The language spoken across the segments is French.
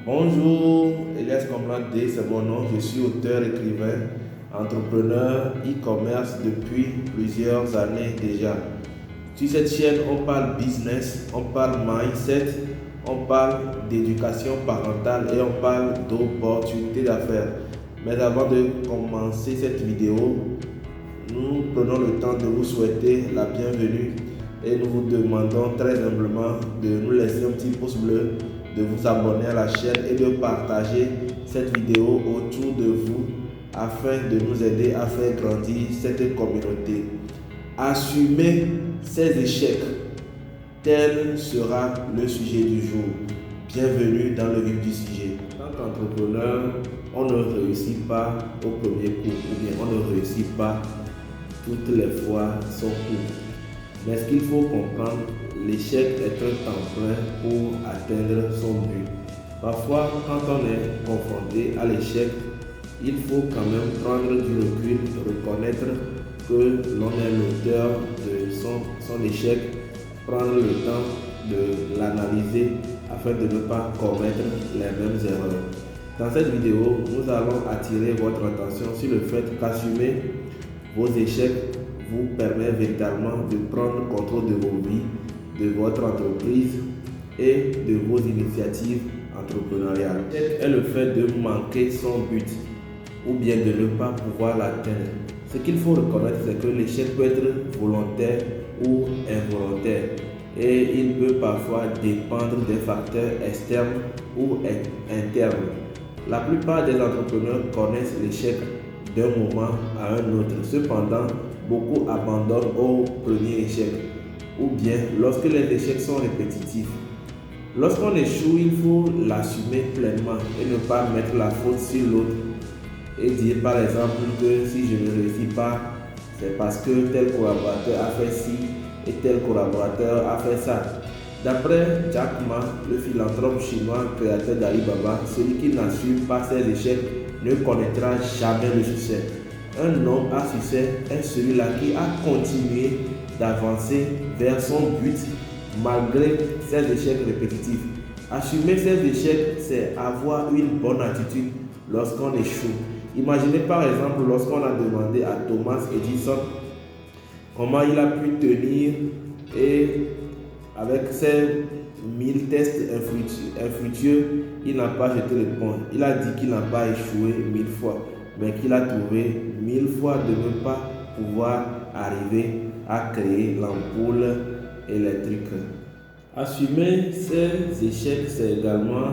Bonjour, Elias Comrade D, c'est mon nom. Je suis auteur, écrivain, entrepreneur, e-commerce depuis plusieurs années déjà. Sur cette chaîne, on parle business, on parle mindset, on parle d'éducation parentale et on parle d'opportunités d'affaires. Mais avant de commencer cette vidéo, nous prenons le temps de vous souhaiter la bienvenue et nous vous demandons très humblement de nous laisser un petit pouce bleu, de vous abonner à la chaîne et de partager cette vidéo autour de vous afin de nous aider à faire grandir cette communauté. Assumer ses échecs, tel sera le sujet du jour. Bienvenue dans le vif du sujet. En tant qu'entrepreneur, on ne réussit pas au premier coup, ou bien on ne réussit pas toutes les fois son coup. Mais ce qu'il faut comprendre, l'échec est un tremplin pour atteindre son but. Parfois, quand on est confronté à l'échec, il faut quand même prendre du recul, reconnaître que l'on est l'auteur de son échec, prendre le temps de l'analyser afin de ne pas commettre les mêmes erreurs. Dans cette vidéo, nous allons attirer votre attention sur le fait qu'assumer vos échecs vous permet véritablement de prendre contrôle de vos vies, de votre entreprise et de vos initiatives entrepreneuriales. L'échec est le fait de manquer son but ou bien de ne pas pouvoir l'atteindre. Ce qu'il faut reconnaître, c'est que l'échec peut être volontaire ou involontaire et il peut parfois dépendre des facteurs externes ou internes. La plupart des entrepreneurs connaissent l'échec d'un moment à un autre. Cependant, beaucoup abandonnent au premier échec ou bien lorsque les échecs sont répétitifs. Lorsqu'on échoue, il faut l'assumer pleinement et ne pas mettre la faute sur l'autre et dire par exemple que si je ne réussis pas, c'est parce que tel collaborateur a fait ci et tel collaborateur a fait ça. D'après Jack Ma, le philanthrope chinois créateur d'Alibaba, celui qui n'assume pas ses échecs ne connaîtra jamais le succès. Un homme à succès est celui-là qui a continué d'avancer vers son but malgré ses échecs répétitifs. Assumer ses échecs, c'est avoir une bonne attitude lorsqu'on échoue. Imaginez par exemple lorsqu'on a demandé à Thomas Edison comment il a pu tenir et avec ses 1000 tests infructueux, il n'a pas jeté le pont. Il a dit qu'il n'a pas échoué 1000 fois, mais qu'il a trouvé 1000 fois de ne pas pouvoir arriver à créer l'ampoule électrique. Assumer ses échecs, c'est également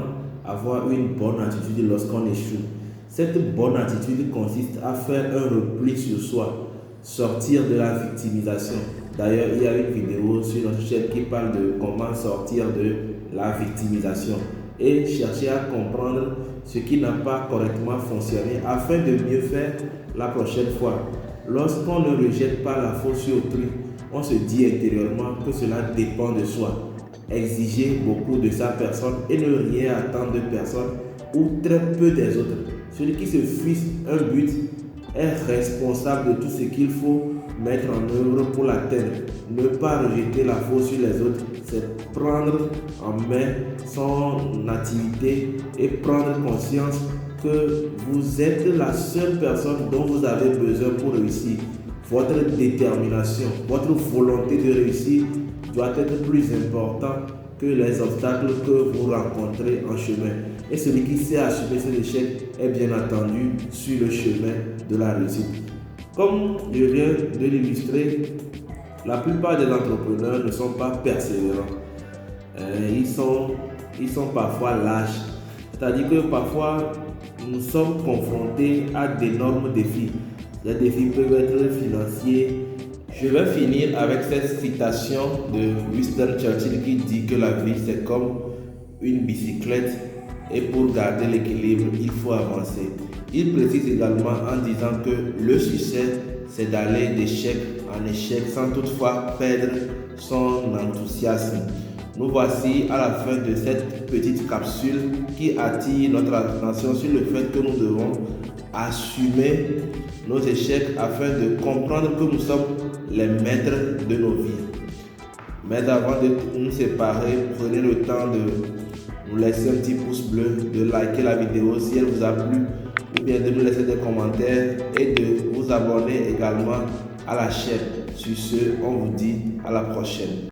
avoir une bonne attitude lorsqu'on échoue. Cette bonne attitude consiste à faire un repli sur soi, sortir de la victimisation. D'ailleurs, il y a une vidéo sur notre chaîne qui parle de comment sortir de la victimisation et chercher à comprendre ce qui n'a pas correctement fonctionné afin de mieux faire la prochaine fois. Lorsqu'on ne rejette pas la faute sur autrui, on se dit intérieurement que cela dépend de soi. Exiger beaucoup de sa personne et ne rien attendre de personne ou très peu des autres. Celui qui se fixe un but est responsable de tout ce qu'il faut mettre en œuvre pour l'atteindre. Ne pas rejeter la faute sur les autres, c'est prendre en main son activité et prendre conscience que vous êtes la seule personne dont vous avez besoin pour réussir. Votre détermination, votre volonté de réussir doit être plus importante que les obstacles que vous rencontrez en chemin. Et celui qui sait assumer ses échecs est bien entendu sur le chemin de la réussite. Comme je viens de l'illustrer, la plupart des entrepreneurs ne sont pas persévérants. Ils sont parfois lâches. C'est-à-dire que parfois, nous sommes confrontés à d'énormes défis. Les défis peuvent être financiers. Je vais finir avec cette citation de Winston Churchill qui dit que la vie c'est comme une bicyclette et pour garder l'équilibre, il faut avancer. Il précise également en disant que le succès c'est d'aller d'échec en échec sans toutefois perdre son enthousiasme. Nous voici à la fin de cette petite capsule qui attire notre attention sur le fait que nous devons assumer nos échecs afin de comprendre que nous sommes les maîtres de nos vies. Mais avant de nous séparer, prenez le temps de nous laisser un petit pouce bleu, de liker la vidéo si elle vous a plu, ou bien de nous laisser des commentaires et de vous abonner également à la chaîne. Sur ce, on vous dit à la prochaine.